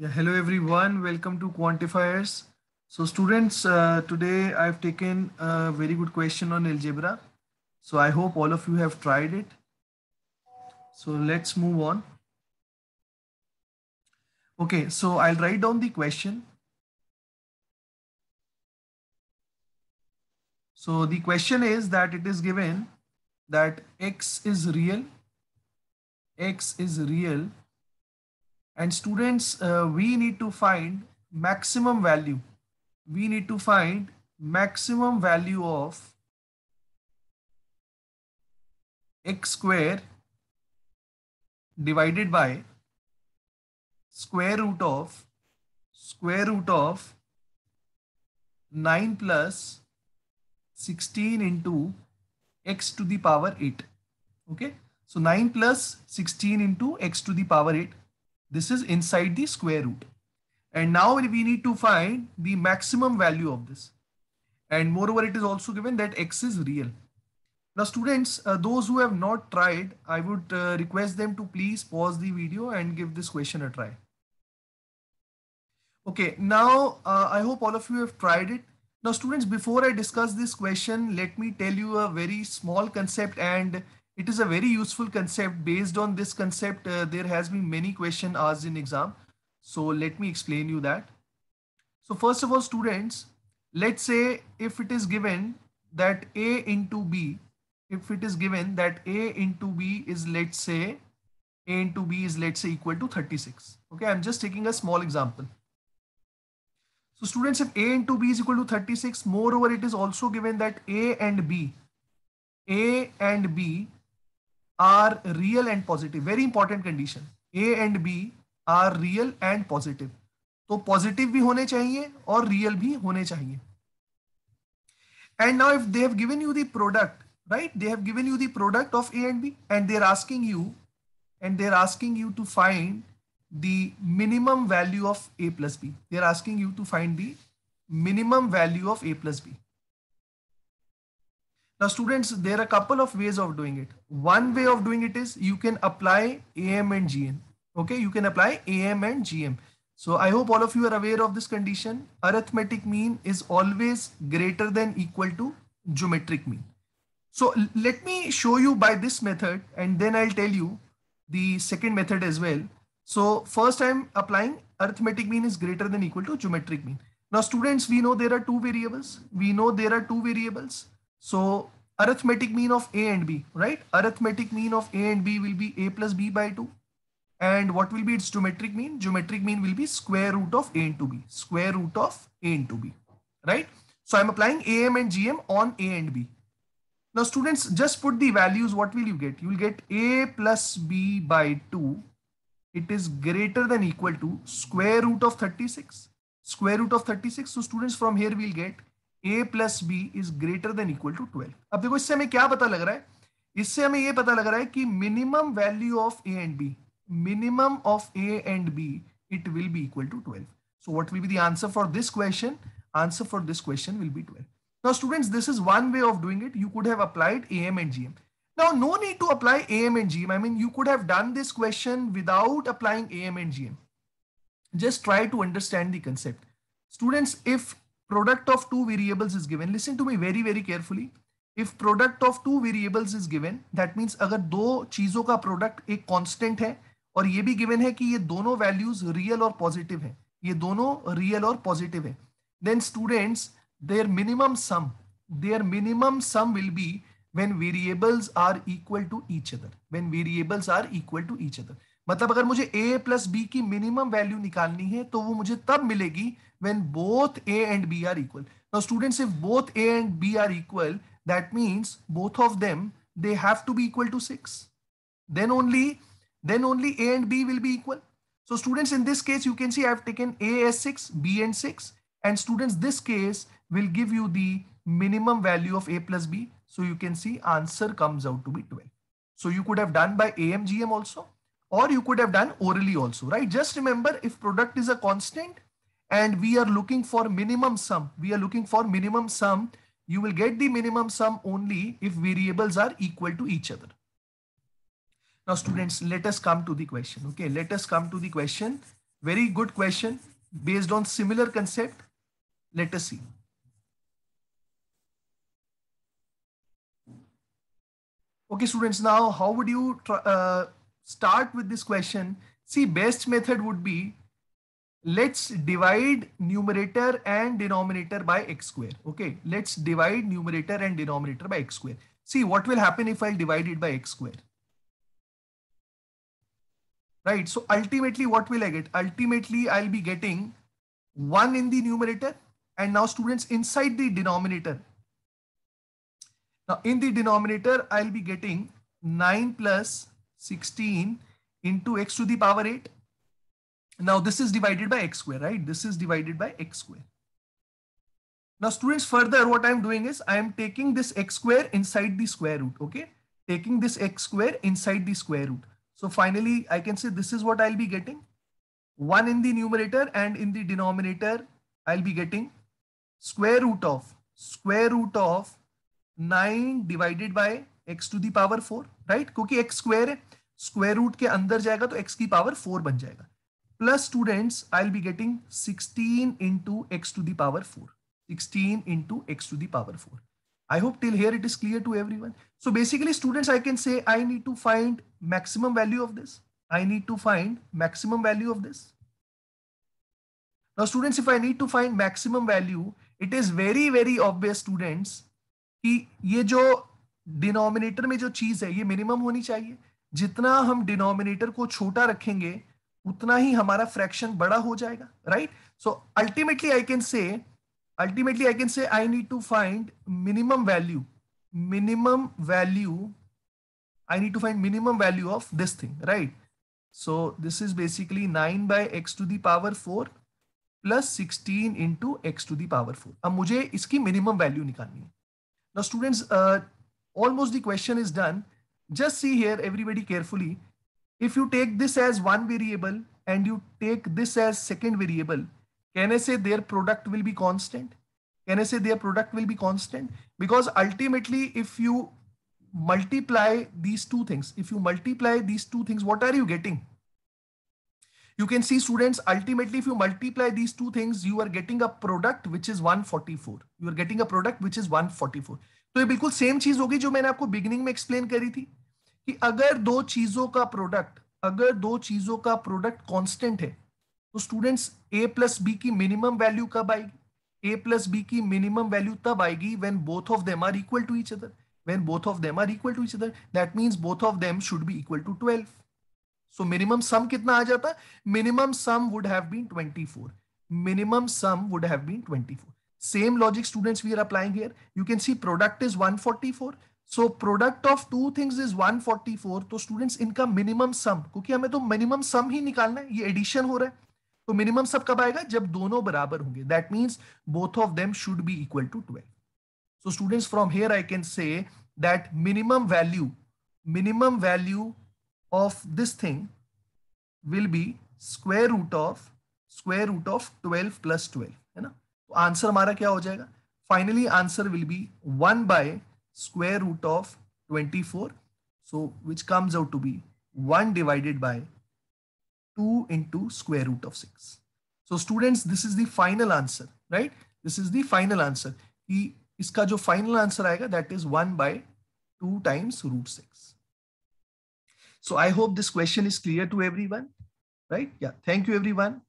Yeah, hello everyone. Welcome to Quantifiers. So students, today I've taken a very good question on algebra. So I hope all of you have tried it. So let's move on. Okay, so I'll write down the question. So the question is that it is given that x is real, and students, we need to find maximum value. We need to find maximum value of x square divided by square root of 9 plus 16 into x to the power 8. Okay, so 9 plus 16 into x to the power 8. This is inside the square root. And now we need to find the maximum value of this. And moreover, it is also given that x is real. Now students, those who have not tried, I would request them to please pause the video and give this question a try. Okay, now I hope all of you have tried it. Now students, before I discuss this question, let me tell you a very small concept, and it is a very useful concept. Based on this concept, there has been many questions asked in exam. So let me explain you that. So first of all, students, let's say if it is given that A into B, if it is given that A into B is, let's say, A into B is, let's say, equal to 36. Okay, I'm just taking a small example. So students, if A into B is equal to 36, moreover, it is also given that A and B are real and positive. Very important condition. A and B are real and positive. तो positive भी होने चाहिए और real भी होने चाहिए. And now if they have given you the product, right? They have given you the product of A and B, and they're asking you to find the minimum value of A plus B. They're asking you to find the minimum value of A plus B. Now students, there are a couple of ways of doing it. One way of doing it is you can apply AM and GM. Okay, you can apply AM and GM. So I hope all of you are aware of this condition. Arithmetic mean is always greater than equal to geometric mean. So let me show you by this method, and then I'll tell you the second method as well. So first I'm applying arithmetic mean is greater than equal to geometric mean. Now students, we know there are two variables. So arithmetic mean of A and B, right? Arithmetic mean of A and B will be A plus B by 2. And what will be its geometric mean? Geometric mean will be square root of A into B. Square root of A into B, right? So I'm applying AM and GM on A and B. Now students, just put the values. What will you get? You will get A plus B by 2. It is greater than equal to square root of 36. Square root of 36. So students, from here we'll get A plus B is greater than equal to 12. अब देखो इससे हमें क्या पता लग रहा है? इससे हमें ये पता लग रहा है कि minimum value of A and B, minimum of A and B, it will be equal to 12. So what will be the answer for this question? Answer for this question will be 12. Now students, this is one way of doing it. You could have applied AM and GM. Now no need to apply AM and GM. I mean, you could have done this question without applying AM and GM. Just try to understand the concept. Students, if product of two variables is given, listen to me very very carefully. If product of two variables is given, that means अगर दो चीजों का product एक constant है और ये भी given है कि ये दोनों वैल्यूज रियल और पॉजिटिव है, ये दोनों रियल और पॉजिटिव है, then students, their minimum sum will be when variables are equal to each other. When variables are equal to each other, मतलब अगर मुझे a प्लस b की मिनिमम वैल्यू निकालनी है तो वो मुझे तब मिलेगी when both a and b are equal. Now students, if both a and b are equal, that means both of them, they have to be equal to 6. Then only a and b will be equal. So students, in this case you can see I have taken a as 6, b and 6, and students, this case will give you the minimum value of a plus b. So you can see answer comes out to be 12. So you could have done by AMGM also, or you could have done orally also, right? Just remember, if product is a constant and we are looking for minimum sum, you will get the minimum sum only if variables are equal to each other. Now students, let us come to the question. Okay, let us come to the question. Very good question based on similar concept. Let us see. Okay, students, now how would you start with this question? See, best method would be, let's divide numerator and denominator by x square. Okay, let's divide numerator and denominator by x square. See what will happen if I divide it by x square. Right, so ultimately what will I get? Ultimately I'll be getting 1 in the numerator, and now students, inside the denominator, now in the denominator I'll be getting 9 plus 16 into x to the power 8. Now this is divided by x square, right? This is divided by x square. Now students, further what I'm doing is I am taking this x square inside the square root. Okay, taking this x square inside the square root. So finally I can say this is what I'll be getting. 1 in the numerator, and in the denominator I'll be getting square root of 9 divided by x to the power 4, right? क्योंकि x square है, square root के अंदर जाएगा तो x की power 4 बन जाएगा. Plus students, I'll be getting 16 into x to the power 4. 16 into x to the power 4. I hope till here it is clear to everyone. So basically students, I can say I need to find maximum value of this. I need to find maximum value of this. Now students, if I need to find maximum value, it is very, very obvious students कि ये जो denominator में जो चीज है ये minimum होनी चाहिए. जितना हम डिनोमिनेटर को छोटा रखेंगे उतना ही हमारा फ्रैक्शन बड़ा हो जाएगा, right? So ultimately I can say I need to find minimum value I need to find minimum value of this thing, right? So this is basically 9 by x to the power 4 plus 16 into x to the power 4. अब मुझे इसकी minimum value निकालनी है. Now students, almost the question is done. Just see here everybody carefully. If you take this as one variable and you take this as second variable, can I say their product will be constant? Can I say their product will be constant? Because ultimately if you multiply these two things, what are you getting? You can see students, ultimately if you multiply these two things, you are getting a product which is 144. You are getting a product which is 144. तो ये बिल्कुल same चीज होगी जो मैंने आपको beginning में explain करी थी कि अगर दो चीजों का प्रोडक्ट कांस्टेंट है तो स्टूडेंट्स a प्लस बी की मिनिमम वैल्यू कब आएगी? a प्लस बी की मिनिमम वैल्यू तब आएगी when both of them are equal to each other. When both of them are equal to each other, that means both of them should be equal to 12. So minimum sum कितना आ जाता? Minimum sum would have been 24. Same logic students we are applying here. You can see product is 144. So product of two things is 144. तो students इनका minimum sum, क्योंकि हमें तो minimum sum ही निकालना है, ये addition हो रहा है, तो minimum sum कब आएगा? जब दोनों बराबर होंगे. That means both of them should be equal to 12. So students, from here I can say that minimum value of this thing will be square root of 12 plus 12, है ना? तो आंसर हमारा क्या हो जाएगा? Finally answer will be 1 by square root of 24, so which comes out to be 1 divided by 2 into square root of 6. So students, this is the final answer, right? This is the final answer. कि इसका जो final answer आएगा that is 1 by 2 times root 6. So I hope this question is clear to everyone, right? Yeah, thank you everyone.